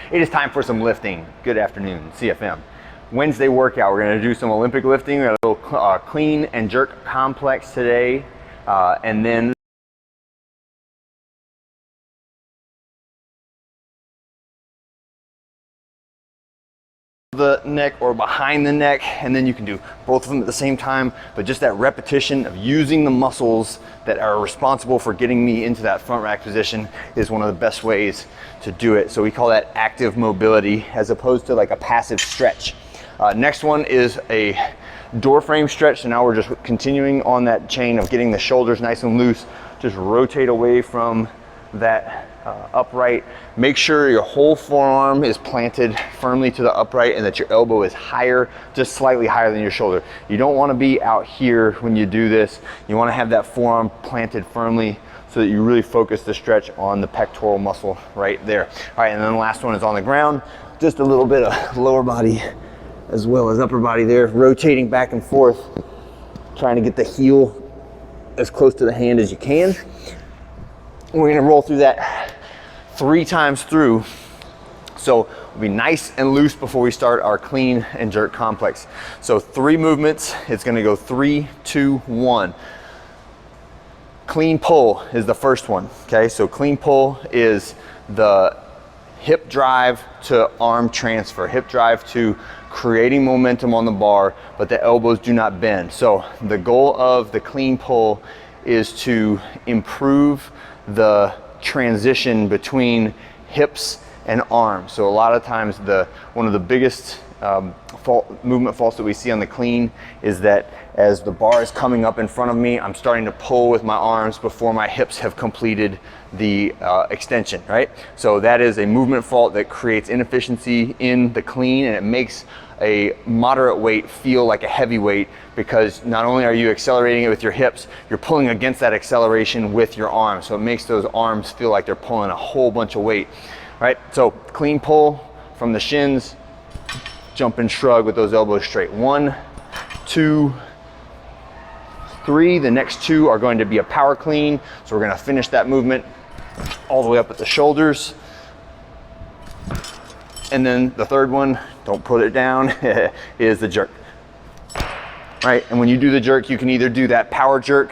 It is time for some lifting. Good afternoon, CFM. Wednesday workout, we're gonna do some Olympic lifting. We got a little clean and jerk complex today, and then the neck or behind the neck, and then you can do both of them at the same time. But just that repetition of using the muscles that are responsible for getting me into that front rack position is one of the best ways to do it. So we call that active mobility as opposed to like a passive stretch. Next one is a door frame stretch. So now we're just continuing on that chain of getting the shoulders nice and loose. Just rotate away from that upright. Make sure your whole forearm is planted firmly to the upright and that your elbow is higher, just slightly higher than your shoulder. You don't want to be out here when you do this. You want to have that forearm planted firmly so that you really focus the stretch on the pectoral muscle right there. All right, and then the last one is on the ground. Just a little bit of lower body as well as upper body there, rotating back and forth, trying to get the heel as close to the hand as you can. We're gonna roll through that 3 times through. So we'll be nice and loose before we start our clean and jerk complex. So 3 movements, it's gonna go 3, 2, 1. Clean pull is the first one, okay? So clean pull is the hip drive to arm transfer, hip drive to creating momentum on the bar, but the elbows do not bend. So the goal of the clean pull is to improve the transition between hips and arms. So a lot of times one of the biggest movement faults that we see on the clean is that as the bar is coming up in front of me, I'm starting to pull with my arms before my hips have completed the extension, right? So that is a movement fault that creates inefficiency in the clean, and it makes a moderate weight feel like a heavy weight, because not only are you accelerating it with your hips, you're pulling against that acceleration with your arms. So it makes those arms feel like they're pulling a whole bunch of weight, right? So clean pull from the shins, jump and shrug with those elbows straight. 1, 2, 3. The next 2 are going to be a power clean. So we're gonna finish that movement all the way up at the shoulders. And then the third one, don't put it down, is the jerk. Right, and when you do the jerk, you can either do that power jerk,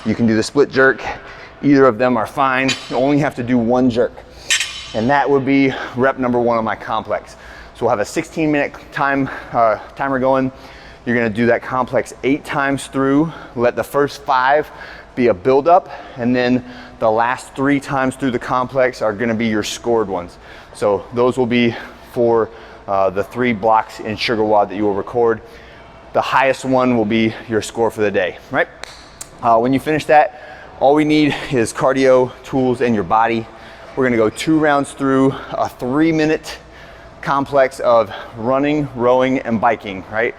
you can do the split jerk. Either of them are fine. You only have to do 1 jerk. And that would be rep number 1 of my complex. So we'll have a 16-minute timer going. You're gonna do that complex 8 times through. Let the first 5 be a build-up, and then the last 3 times through the complex are gonna be your scored ones. So those will be for the 3 blocks in Sugar WOD that you will record. The highest one will be your score for the day, right? When you finish that, all we need is cardio tools and your body. We're gonna go 2 rounds through a 3-minute complex of running, rowing, and biking, right?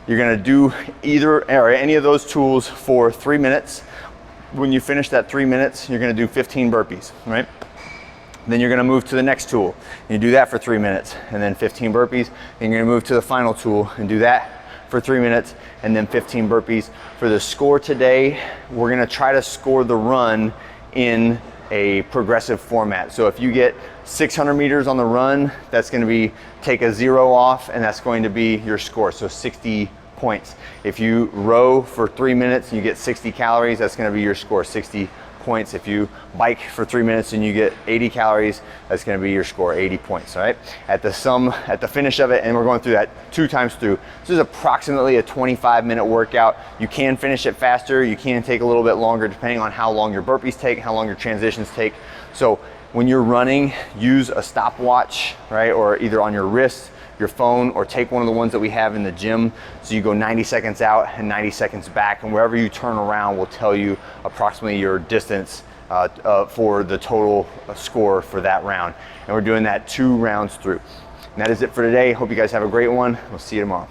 You're gonna do either or any of those tools for 3 minutes. When you finish that 3 minutes, you're gonna do 15 burpees, right? Then you're gonna move to the next tool. You do that for 3 minutes, and then 15 burpees. Then you're gonna move to the final tool and do that for 3 minutes, and then 15 burpees. For the score today, we're gonna try to score the run in a progressive format. So if you get 600 meters on the run, that's gonna be take a 0 off, and that's going to be your score, so 60 points. If you row for 3 minutes and you get 60 calories, that's gonna be your score, 60 points. If you bike for 3 minutes and you get 80 calories, that's gonna be your score, 80 points, all right? At the finish of it, and we're going through that 2 times through. This is approximately a 25-minute workout. You can finish it faster, you can take a little bit longer depending on how long your burpees take, how long your transitions take. So when you're running, use a stopwatch, right? Or either on your wrist, your phone, or take one of the ones that we have in the gym. So you go 90 seconds out and 90 seconds back, and wherever you turn around will tell you approximately your distance for the total score for that round. And we're doing that 2 rounds through. And that is it for today. Hope you guys have a great one. We'll see you tomorrow.